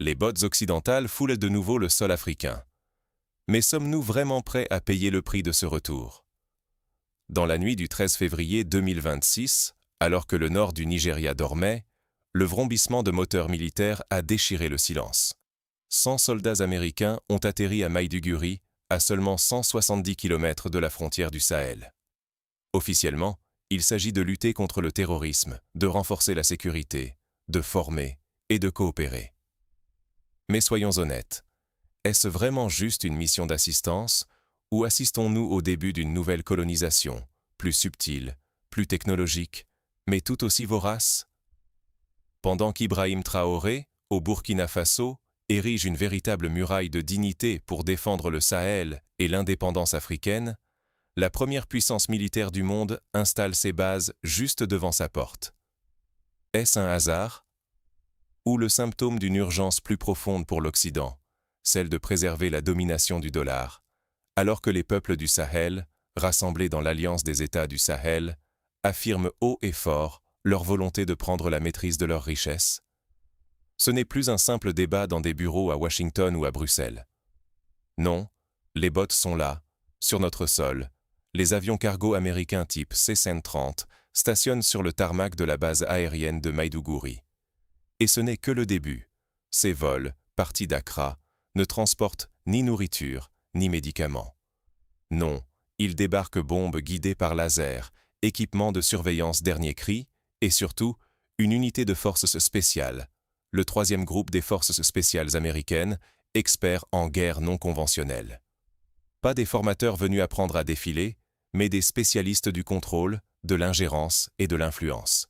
les bottes occidentales foulent de nouveau le sol africain. Mais sommes-nous vraiment prêts à payer le prix de ce retour? Dans la nuit du 13 février 2026, alors que le nord du Nigeria dormait, le vrombissement de moteurs militaires a déchiré le silence. 100 soldats américains ont atterri à Maiduguri, à seulement 170 km de la frontière du Sahel. Officiellement, il s'agit de lutter contre le terrorisme, de renforcer la sécurité, de former et de coopérer. Mais soyons honnêtes, est-ce vraiment juste une mission d'assistance ou assistons-nous au début d'une nouvelle colonisation, plus subtile, plus technologique, mais tout aussi vorace? Pendant qu'Ibrahim Traoré, au Burkina Faso, érige une véritable muraille de dignité pour défendre le Sahel et l'indépendance africaine, la première puissance militaire du monde installe ses bases juste devant sa porte. Est-ce un hasard? Ou le symptôme d'une urgence plus profonde pour l'Occident, celle de préserver la domination du dollar, alors que les peuples du Sahel, rassemblés dans l'Alliance des États du Sahel, affirment haut et fort leur volonté de prendre la maîtrise de leurs richesses? Ce n'est plus un simple débat dans des bureaux à Washington ou à Bruxelles. Non, les bottes sont là, sur notre sol. Les avions cargo américains type C-130 stationnent sur le tarmac de la base aérienne de Maiduguri. Et ce n'est que le début. Ces vols, partis d'Accra, ne transportent ni nourriture, ni médicaments. Non, ils débarquent bombes guidées par laser, équipements de surveillance dernier cri, et surtout, une unité de forces spéciales, le 3e groupe des forces spéciales américaines, experts en guerre non conventionnelle. Pas des formateurs venus apprendre à défiler, mais des spécialistes du contrôle, de l'ingérence et de l'influence.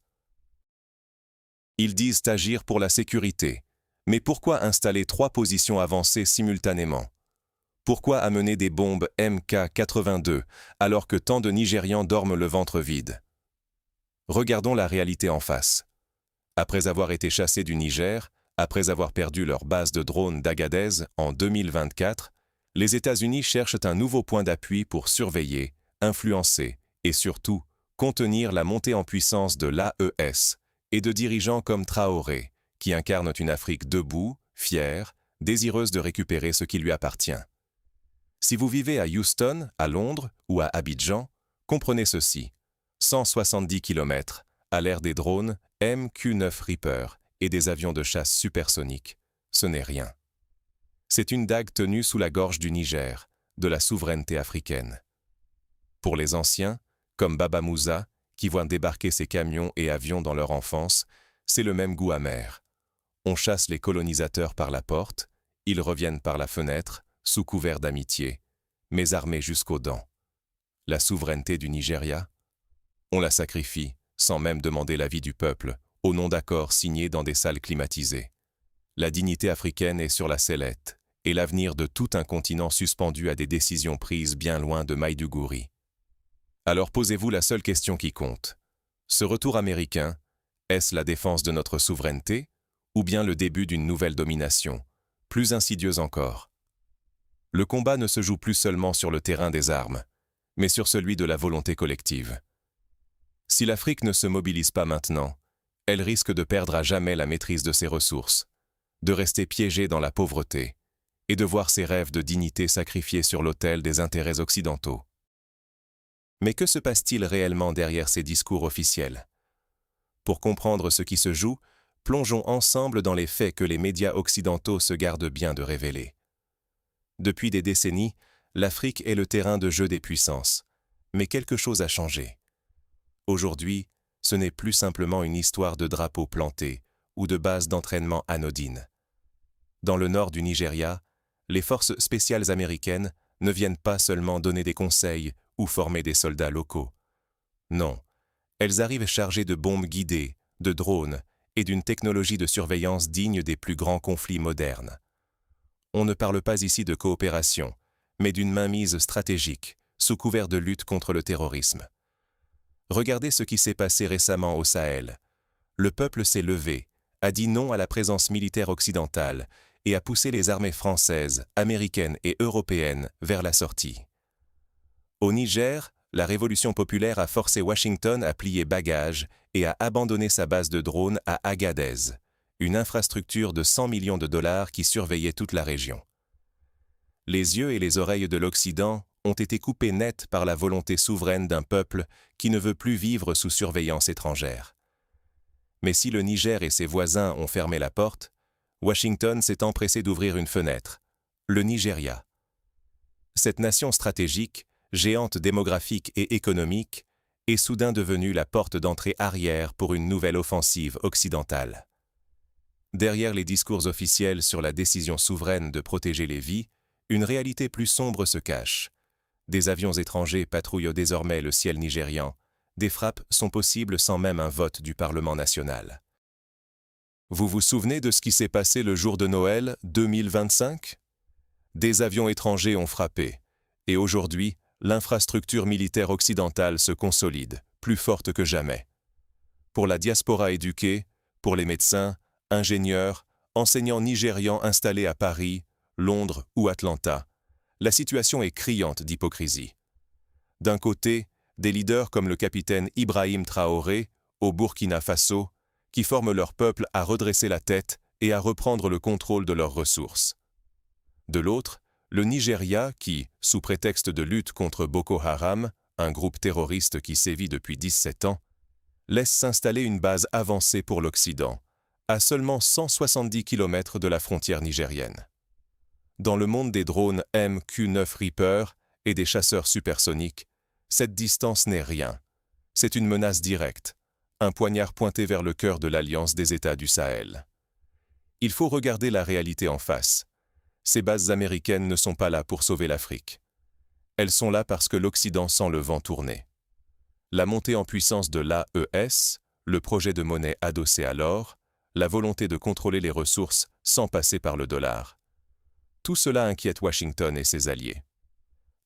Ils disent agir pour la sécurité, mais pourquoi installer 3 positions avancées simultanément? Pourquoi amener des bombes MK-82 alors que tant de Nigérians dorment le ventre vide? Regardons la réalité en face. Après avoir été chassés du Niger, après avoir perdu leur base de drones d'Agadez en 2024, les États-Unis cherchent un nouveau point d'appui pour surveiller, influencer et surtout contenir la montée en puissance de l'AES et de dirigeants comme Traoré, qui incarnent une Afrique debout, fière, désireuse de récupérer ce qui lui appartient. Si vous vivez à Houston, à Londres ou à Abidjan, comprenez ceci. 170 km, à l'ère des drones MQ-9 Reaper et des avions de chasse supersoniques, ce n'est rien. C'est une dague tenue sous la gorge du Niger, de la souveraineté africaine. Pour les anciens, comme Baba Moussa, qui voient débarquer ces camions et avions dans leur enfance, c'est le même goût amer. On chasse les colonisateurs par la porte, ils reviennent par la fenêtre, sous couvert d'amitié, mais armés jusqu'aux dents. La souveraineté du Nigeria? On la sacrifie, sans même demander l'avis du peuple, au nom d'accords signés dans des salles climatisées. La dignité africaine est sur la sellette, et l'avenir de tout un continent suspendu à des décisions prises bien loin de Maiduguri. Alors posez-vous la seule question qui compte. Ce retour américain, est-ce la défense de notre souveraineté, ou bien le début d'une nouvelle domination, plus insidieuse encore? Le combat ne se joue plus seulement sur le terrain des armes, mais sur celui de la volonté collective. Si l'Afrique ne se mobilise pas maintenant, elle risque de perdre à jamais la maîtrise de ses ressources, de rester piégée dans la pauvreté et de voir ses rêves de dignité sacrifiés sur l'autel des intérêts occidentaux. Mais que se passe-t-il réellement derrière ces discours officiels? Pour comprendre ce qui se joue, plongeons ensemble dans les faits que les médias occidentaux se gardent bien de révéler. Depuis des décennies, l'Afrique est le terrain de jeu des puissances, mais quelque chose a changé. Aujourd'hui, ce n'est plus simplement une histoire de drapeaux plantés ou de bases d'entraînement anodines. Dans le nord du Nigeria, les forces spéciales américaines ne viennent pas seulement donner des conseils ou former des soldats locaux. Non, elles arrivent chargées de bombes guidées, de drones et d'une technologie de surveillance digne des plus grands conflits modernes. On ne parle pas ici de coopération, mais d'une mainmise stratégique, sous couvert de lutte contre le terrorisme. Regardez ce qui s'est passé récemment au Sahel. Le peuple s'est levé, a dit non à la présence militaire occidentale et a poussé les armées françaises, américaines et européennes vers la sortie. Au Niger, la révolution populaire a forcé Washington à plier bagages et à abandonner sa base de drones à Agadez, une infrastructure de 100 millions de dollars qui surveillait toute la région. Les yeux et les oreilles de l'Occident ont été coupés net par la volonté souveraine d'un peuple qui ne veut plus vivre sous surveillance étrangère. Mais si le Niger et ses voisins ont fermé la porte, Washington s'est empressé d'ouvrir une fenêtre, le Nigeria. Cette nation stratégique, géante démographique et économique, est soudain devenue la porte d'entrée arrière pour une nouvelle offensive occidentale. Derrière les discours officiels sur la décision souveraine de protéger les vies, une réalité plus sombre se cache. Des avions étrangers patrouillent désormais le ciel nigérian. Des frappes sont possibles sans même un vote du Parlement national. Vous vous souvenez de ce qui s'est passé le jour de Noël 2025 ? Des avions étrangers ont frappé. Et aujourd'hui, l'infrastructure militaire occidentale se consolide, plus forte que jamais. Pour la diaspora éduquée, pour les médecins, ingénieurs, enseignants nigérians installés à Paris, Londres ou Atlanta, la situation est criante d'hypocrisie. D'un côté, des leaders comme le capitaine Ibrahim Traoré, au Burkina Faso, qui forment leur peuple à redresser la tête et à reprendre le contrôle de leurs ressources. De l'autre, le Nigeria qui, sous prétexte de lutte contre Boko Haram, un groupe terroriste qui sévit depuis 17 ans, laisse s'installer une base avancée pour l'Occident, à seulement 170 km de la frontière nigérienne. Dans le monde des drones MQ-9 Reaper et des chasseurs supersoniques, cette distance n'est rien. C'est une menace directe, un poignard pointé vers le cœur de l'Alliance des États du Sahel. Il faut regarder la réalité en face. Ces bases américaines ne sont pas là pour sauver l'Afrique. Elles sont là parce que l'Occident sent le vent tourner. La montée en puissance de l'AES, le projet de monnaie adossé à l'or, la volonté de contrôler les ressources sans passer par le dollar. Tout cela inquiète Washington et ses alliés.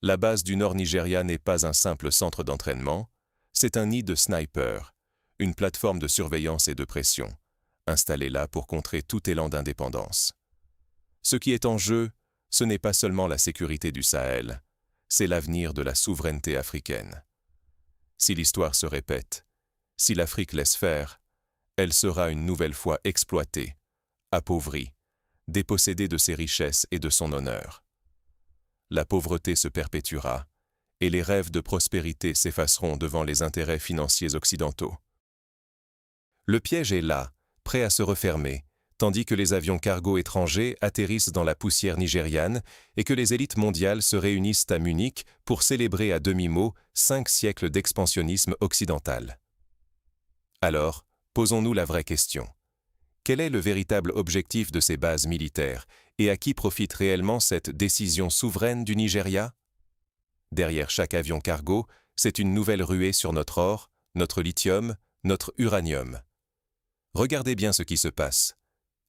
La base du Nord Nigeria n'est pas un simple centre d'entraînement, c'est un nid de snipers, une plateforme de surveillance et de pression, installée là pour contrer tout élan d'indépendance. Ce qui est en jeu, ce n'est pas seulement la sécurité du Sahel, c'est l'avenir de la souveraineté africaine. Si l'histoire se répète, si l'Afrique laisse faire, elle sera une nouvelle fois exploitée, appauvrie, dépossédée de ses richesses et de son honneur. La pauvreté se perpétuera, et les rêves de prospérité s'effaceront devant les intérêts financiers occidentaux. Le piège est là, prêt à se refermer, tandis que les avions cargo étrangers atterrissent dans la poussière nigériane et que les élites mondiales se réunissent à Munich pour célébrer à demi-mot 5 siècles d'expansionnisme occidental. Alors, posons-nous la vraie question. Quel est le véritable objectif de ces bases militaires et à qui profite réellement cette décision souveraine du Nigeria ? Derrière chaque avion cargo, c'est une nouvelle ruée sur notre or, notre lithium, notre uranium. Regardez bien ce qui se passe.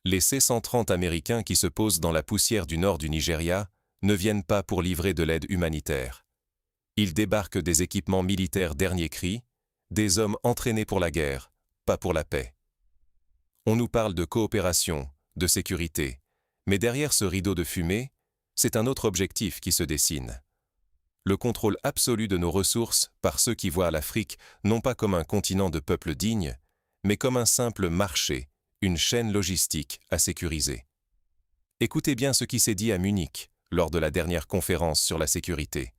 Les C-130 américains qui se posent dans la poussière du nord du Nigeria ne viennent pas pour livrer de l'aide humanitaire. Ils débarquent des équipements militaires dernier cri, des hommes entraînés pour la guerre, pas pour la paix. On nous parle de coopération, de sécurité, mais derrière ce rideau de fumée, c'est un autre objectif qui se dessine. Le contrôle absolu de nos ressources par ceux qui voient l'Afrique non pas comme un continent de peuples dignes, mais comme un simple marché, une chaîne logistique à sécuriser. Écoutez bien ce qui s'est dit à Munich, lors de la dernière conférence sur la sécurité.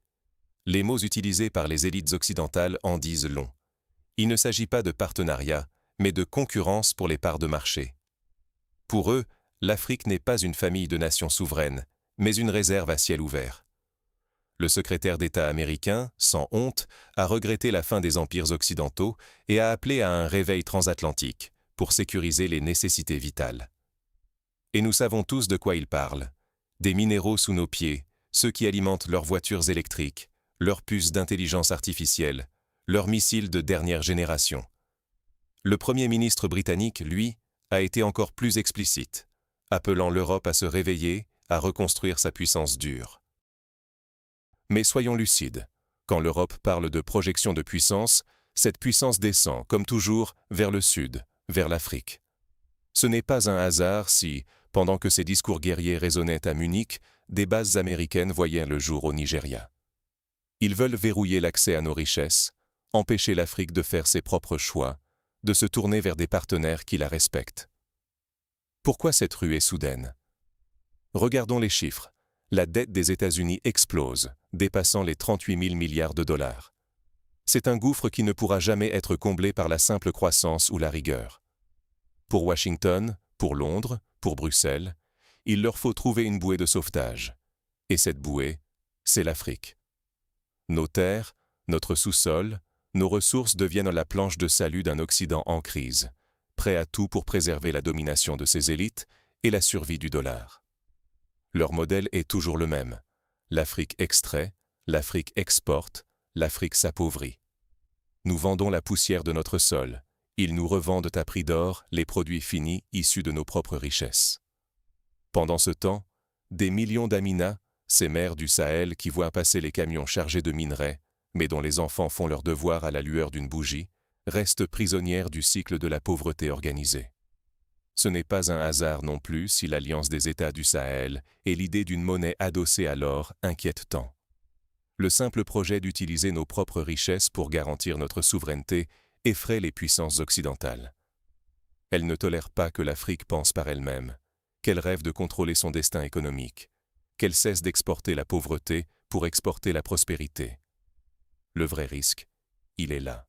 Les mots utilisés par les élites occidentales en disent long. Il ne s'agit pas de partenariat, mais de concurrence pour les parts de marché. Pour eux, l'Afrique n'est pas une famille de nations souveraines, mais une réserve à ciel ouvert. Le secrétaire d'État américain, sans honte, a regretté la fin des empires occidentaux et a appelé à un réveil transatlantique pour sécuriser les nécessités vitales. Et nous savons tous de quoi il parle. Des minéraux sous nos pieds, ceux qui alimentent leurs voitures électriques, leurs puces d'intelligence artificielle, leurs missiles de dernière génération. Le Premier ministre britannique, lui, a été encore plus explicite, appelant l'Europe à se réveiller, à reconstruire sa puissance dure. Mais soyons lucides, quand l'Europe parle de projection de puissance, cette puissance descend, comme toujours, vers le sud, vers l'Afrique. Ce n'est pas un hasard si, pendant que ces discours guerriers résonnaient à Munich, des bases américaines voyaient le jour au Nigeria. Ils veulent verrouiller l'accès à nos richesses, empêcher l'Afrique de faire ses propres choix, de se tourner vers des partenaires qui la respectent. Pourquoi cette ruée soudaine? Regardons les chiffres. La dette des États-Unis explose, dépassant les 38 000 milliards de dollars. C'est un gouffre qui ne pourra jamais être comblé par la simple croissance ou la rigueur. Pour Washington, pour Londres, pour Bruxelles, il leur faut trouver une bouée de sauvetage. Et cette bouée, c'est l'Afrique. Nos terres, notre sous-sol, nos ressources deviennent la planche de salut d'un Occident en crise, prêt à tout pour préserver la domination de ses élites et la survie du dollar. Leur modèle est toujours le même. L'Afrique extrait, l'Afrique exporte, l'Afrique s'appauvrit. Nous vendons la poussière de notre sol. Ils nous revendent à prix d'or les produits finis issus de nos propres richesses. Pendant ce temps, des millions d'Amina, ces mères du Sahel qui voient passer les camions chargés de minerais, mais dont les enfants font leur devoir à la lueur d'une bougie, restent prisonnières du cycle de la pauvreté organisée. Ce n'est pas un hasard non plus si l'alliance des États du Sahel et l'idée d'une monnaie adossée à l'or inquiètent tant. Le simple projet d'utiliser nos propres richesses pour garantir notre souveraineté effraie les puissances occidentales. Elles ne tolèrent pas que l'Afrique pense par elle-même, qu'elle rêve de contrôler son destin économique, qu'elle cesse d'exporter la pauvreté pour exporter la prospérité. Le vrai risque, il est là.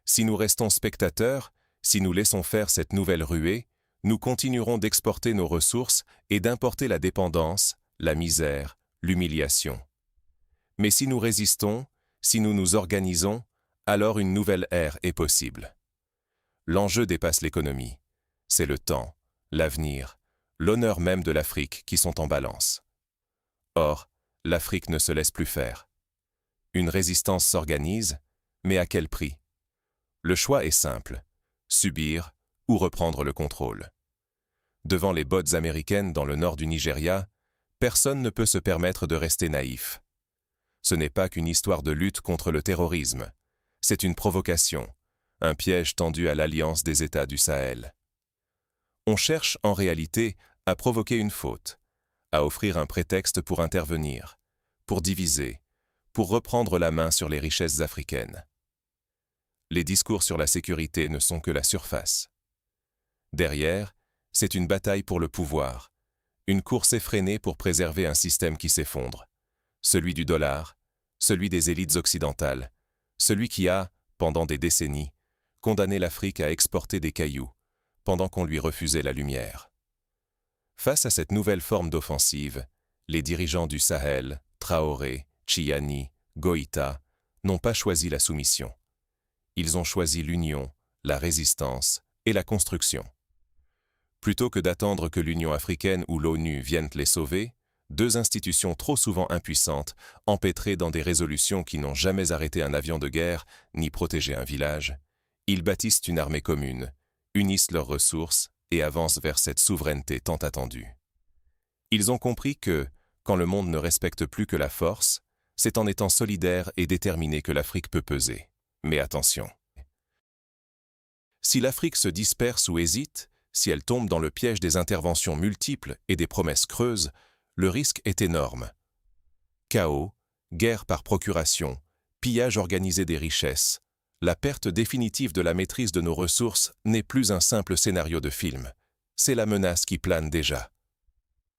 Si nous restons spectateurs, si nous laissons faire cette nouvelle ruée, nous continuerons d'exporter nos ressources et d'importer la dépendance, la misère, l'humiliation. Mais si nous résistons, si nous nous organisons, alors une nouvelle ère est possible. L'enjeu dépasse l'économie. C'est le temps, l'avenir, l'honneur même de l'Afrique qui sont en balance. Or, l'Afrique ne se laisse plus faire. Une résistance s'organise, mais à quel prix? Le choix est simple, subir ou reprendre le contrôle. Devant les bottes américaines dans le nord du Nigeria, personne ne peut se permettre de rester naïf. Ce n'est pas qu'une histoire de lutte contre le terrorisme, c'est une provocation, un piège tendu à l'alliance des États du Sahel. On cherche en réalité à provoquer une faute, à offrir un prétexte pour intervenir, pour diviser, pour reprendre la main sur les richesses africaines. Les discours sur la sécurité ne sont que la surface. Derrière, c'est une bataille pour le pouvoir, une course effrénée pour préserver un système qui s'effondre, celui du dollar, celui des élites occidentales, celui qui a, pendant des décennies, condamné l'Afrique à exporter des cailloux, pendant qu'on lui refusait la lumière. Face à cette nouvelle forme d'offensive, les dirigeants du Sahel, Traoré, Tchiani, Goïta, n'ont pas choisi la soumission. Ils ont choisi l'union, la résistance et la construction. Plutôt que d'attendre que l'Union africaine ou l'ONU viennent les sauver, deux institutions trop souvent impuissantes, empêtrées dans des résolutions qui n'ont jamais arrêté un avion de guerre ni protégé un village, ils bâtissent une armée commune, unissent leurs ressources et avancent vers cette souveraineté tant attendue. Ils ont compris que, quand le monde ne respecte plus que la force, c'est en étant solidaire et déterminé que l'Afrique peut peser. Mais attention. Si l'Afrique se disperse ou hésite, si elle tombe dans le piège des interventions multiples et des promesses creuses, le risque est énorme. Chaos, guerre par procuration, pillage organisé des richesses, la perte définitive de la maîtrise de nos ressources n'est plus un simple scénario de film. C'est la menace qui plane déjà.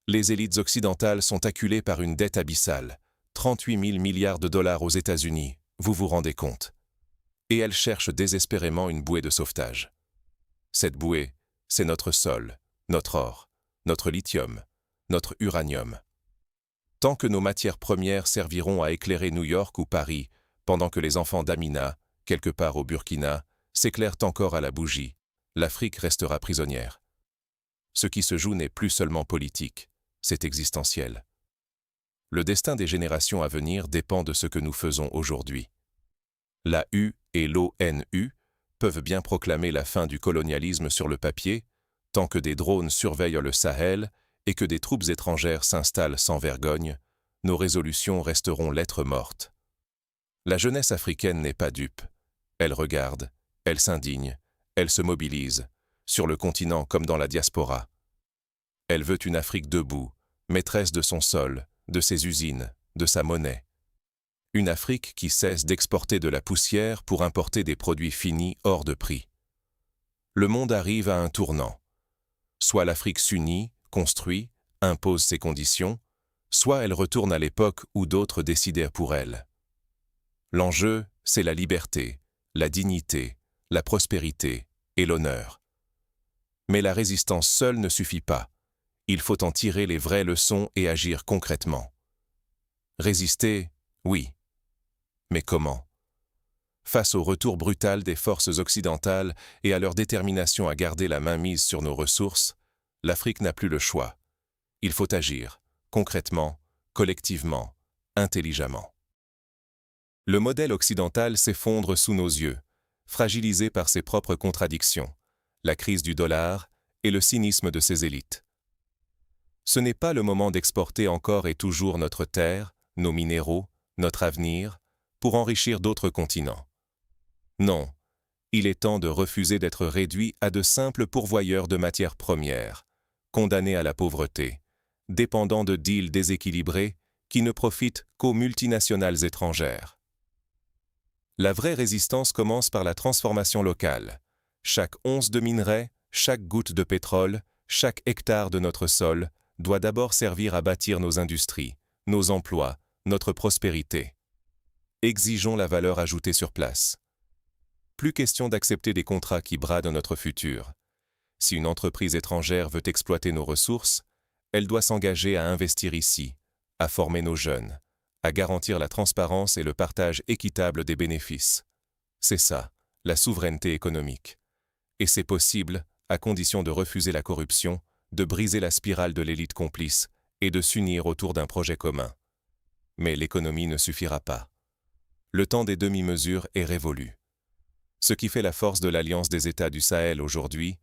Les élites occidentales sont acculées par une dette abyssale, 38 000 milliards de dollars aux États-Unis, vous vous rendez compte. Et elles cherchent désespérément une bouée de sauvetage. Cette bouée, c'est notre sol, notre or, notre lithium, notre uranium. Tant que nos matières premières serviront à éclairer New York ou Paris, pendant que les enfants d'Amina, quelque part au Burkina, s'éclairent encore à la bougie, l'Afrique restera prisonnière. Ce qui se joue n'est plus seulement politique, c'est existentiel. Le destin des générations à venir dépend de ce que nous faisons aujourd'hui. La U et l'ONU peuvent bien proclamer la fin du colonialisme sur le papier, tant que des drones surveillent le Sahel et que des troupes étrangères s'installent sans vergogne, nos résolutions resteront lettres mortes. La jeunesse africaine n'est pas dupe. Elle regarde, elle s'indigne, elle se mobilise, sur le continent comme dans la diaspora. Elle veut une Afrique debout, maîtresse de son sol, de ses usines, de sa monnaie. Une Afrique qui cesse d'exporter de la poussière pour importer des produits finis hors de prix. Le monde arrive à un tournant. Soit l'Afrique s'unit, construit, impose ses conditions, soit elle retourne à l'époque où d'autres décidèrent pour elle. L'enjeu, c'est la liberté, la dignité, la prospérité et l'honneur. Mais la résistance seule ne suffit pas. Il faut en tirer les vraies leçons et agir concrètement. Résister, oui. Mais comment ? Face au retour brutal des forces occidentales et à leur détermination à garder la main mise sur nos ressources, l'Afrique n'a plus le choix. Il faut agir, concrètement, collectivement, intelligemment. Le modèle occidental s'effondre sous nos yeux, fragilisé par ses propres contradictions, la crise du dollar et le cynisme de ses élites. Ce n'est pas le moment d'exporter encore et toujours notre terre, nos minéraux, notre avenir, pour enrichir d'autres continents. Non, il est temps de refuser d'être réduit à de simples pourvoyeurs de matières premières, condamnés à la pauvreté, dépendants de deals déséquilibrés qui ne profitent qu'aux multinationales étrangères. La vraie résistance commence par la transformation locale. Chaque once de minerai, chaque goutte de pétrole, chaque hectare de notre sol doit d'abord servir à bâtir nos industries, nos emplois, notre prospérité. Exigeons la valeur ajoutée sur place. Plus question d'accepter des contrats qui bradent notre futur. Si une entreprise étrangère veut exploiter nos ressources, elle doit s'engager à investir ici, à former nos jeunes, à garantir la transparence et le partage équitable des bénéfices. C'est ça, la souveraineté économique. Et c'est possible, à condition de refuser la corruption, de briser la spirale de l'élite complice et de s'unir autour d'un projet commun. Mais l'économie ne suffira pas. Le temps des demi-mesures est révolu. Ce qui fait la force de l'Alliance des États du Sahel aujourd'hui,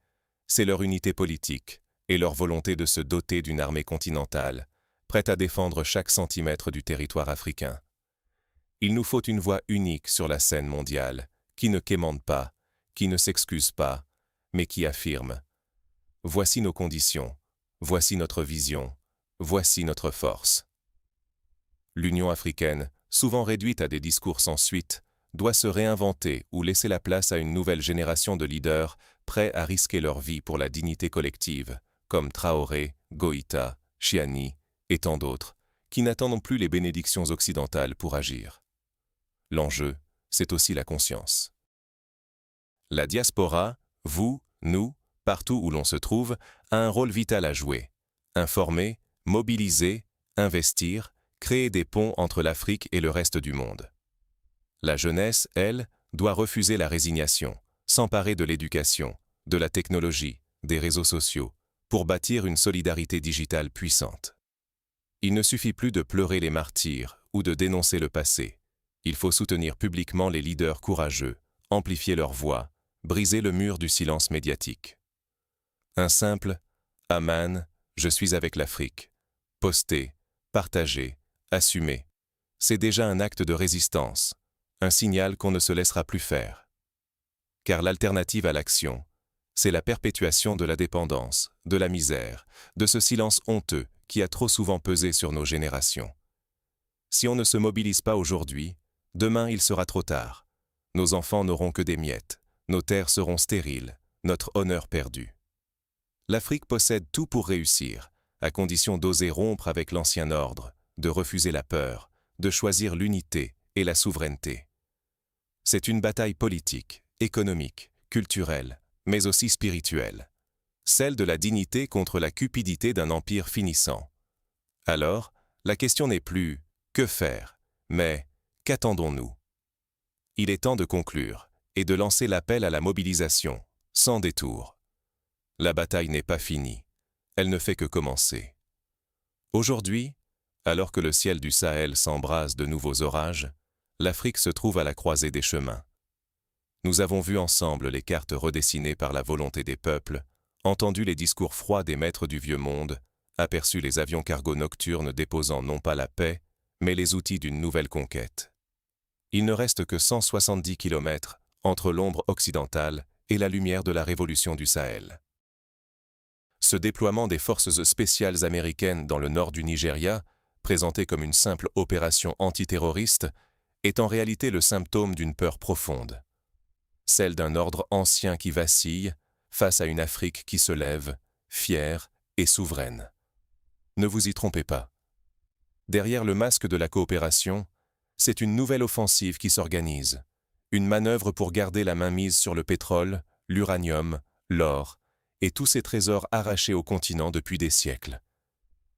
c'est leur unité politique et leur volonté de se doter d'une armée continentale, prête à défendre chaque centimètre du territoire africain. Il nous faut une voix unique sur la scène mondiale, qui ne quémande pas, qui ne s'excuse pas, mais qui affirme « Voici nos conditions, voici notre vision, voici notre force ». L'Union africaine, souvent réduite à des discours sans suite, doit se réinventer ou laisser la place à une nouvelle génération de leaders prêts à risquer leur vie pour la dignité collective, comme Traoré, Goïta, Chiani et tant d'autres, qui n'attendent plus les bénédictions occidentales pour agir. L'enjeu, c'est aussi la conscience. La diaspora, vous, nous, partout où l'on se trouve, a un rôle vital à jouer. Informer, mobiliser, investir, créer des ponts entre l'Afrique et le reste du monde. La jeunesse, elle, doit refuser la résignation, s'emparer de l'éducation, de la technologie, des réseaux sociaux, pour bâtir une solidarité digitale puissante. Il ne suffit plus de pleurer les martyrs ou de dénoncer le passé. Il faut soutenir publiquement les leaders courageux, amplifier leur voix, briser le mur du silence médiatique. Un simple « Aman, je suis avec l'Afrique », poster, partager, assumer, c'est déjà un acte de résistance, un signal qu'on ne se laissera plus faire. Car l'alternative à l'action, c'est la perpétuation de la dépendance, de la misère, de ce silence honteux qui a trop souvent pesé sur nos générations. Si on ne se mobilise pas aujourd'hui, demain il sera trop tard. Nos enfants n'auront que des miettes, nos terres seront stériles, notre honneur perdu. L'Afrique possède tout pour réussir, à condition d'oser rompre avec l'ancien ordre, de refuser la peur, de choisir l'unité et la souveraineté. C'est une bataille politique, économique, culturelle, mais aussi spirituelle. Celle de la dignité contre la cupidité d'un empire finissant. Alors, la question n'est plus « que faire ?», mais « qu'attendons-nous » Il est temps de conclure et de lancer l'appel à la mobilisation, sans détour. La bataille n'est pas finie, elle ne fait que commencer. Aujourd'hui, alors que le ciel du Sahel s'embrase de nouveaux orages, l'Afrique se trouve à la croisée des chemins. Nous avons vu ensemble les cartes redessinées par la volonté des peuples, entendu les discours froids des maîtres du vieux monde, aperçu les avions cargo nocturnes déposant non pas la paix, mais les outils d'une nouvelle conquête. Il ne reste que 170 kilomètres entre l'ombre occidentale et la lumière de la révolution du Sahel. Ce déploiement des forces spéciales américaines dans le nord du Nigeria, présenté comme une simple opération antiterroriste, est en réalité le symptôme d'une peur profonde. Celle d'un ordre ancien qui vacille, face à une Afrique qui se lève, fière et souveraine. Ne vous y trompez pas. Derrière le masque de la coopération, c'est une nouvelle offensive qui s'organise, une manœuvre pour garder la main mise sur le pétrole, l'uranium, l'or et tous ces trésors arrachés au continent depuis des siècles.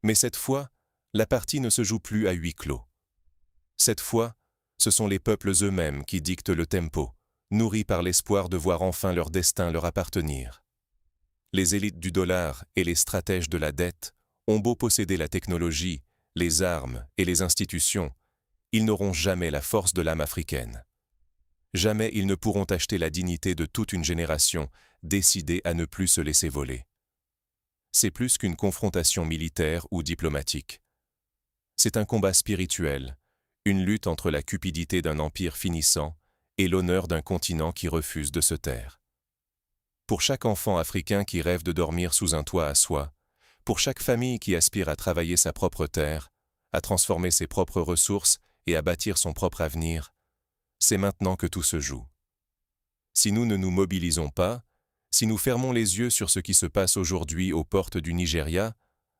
Mais cette fois, la partie ne se joue plus à huis clos. Cette fois, ce sont les peuples eux-mêmes qui dictent le tempo, nourris par l'espoir de voir enfin leur destin leur appartenir. Les élites du dollar et les stratèges de la dette ont beau posséder la technologie, les armes et les institutions, ils n'auront jamais la force de l'âme africaine. Jamais ils ne pourront acheter la dignité de toute une génération décidée à ne plus se laisser voler. C'est plus qu'une confrontation militaire ou diplomatique. C'est un combat spirituel, une lutte entre la cupidité d'un empire finissant et l'honneur d'un continent qui refuse de se taire. Pour chaque enfant africain qui rêve de dormir sous un toit à soi, pour chaque famille qui aspire à travailler sa propre terre, à transformer ses propres ressources et à bâtir son propre avenir, c'est maintenant que tout se joue. Si nous ne nous mobilisons pas, si nous fermons les yeux sur ce qui se passe aujourd'hui aux portes du Nigeria,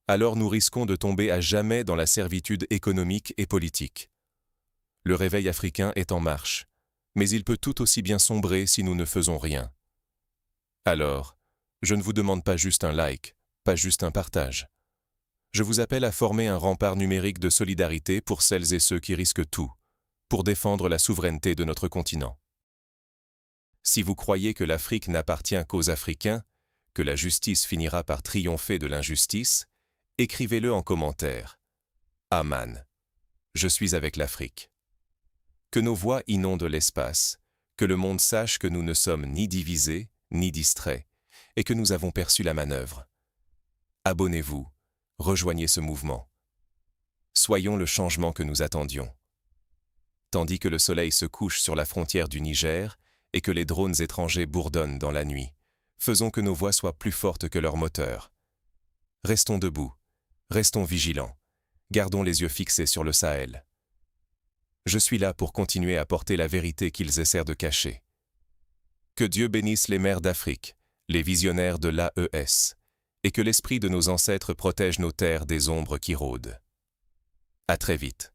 alors nous risquons de tomber à jamais dans la servitude économique et politique. Le réveil africain est en marche, mais il peut tout aussi bien sombrer si nous ne faisons rien. Alors, je ne vous demande pas juste un like, pas juste un partage. Je vous appelle à former un rempart numérique de solidarité pour celles et ceux qui risquent tout, pour défendre la souveraineté de notre continent. Si vous croyez que l'Afrique n'appartient qu'aux Africains, que la justice finira par triompher de l'injustice, écrivez-le en commentaire. Amen. Je suis avec l'Afrique. Que nos voix inondent l'espace, que le monde sache que nous ne sommes ni divisés, ni distraits, et que nous avons perçu la manœuvre. Abonnez-vous, rejoignez ce mouvement. Soyons le changement que nous attendions. Tandis que le soleil se couche sur la frontière du Niger et que les drones étrangers bourdonnent dans la nuit, faisons que nos voix soient plus fortes que leurs moteurs. Restons debout, restons vigilants, gardons les yeux fixés sur le Sahel. Je suis là pour continuer à porter la vérité qu'ils essaient de cacher. Que Dieu bénisse les mères d'Afrique, les visionnaires de l'AES, et que l'esprit de nos ancêtres protège nos terres des ombres qui rôdent. À très vite.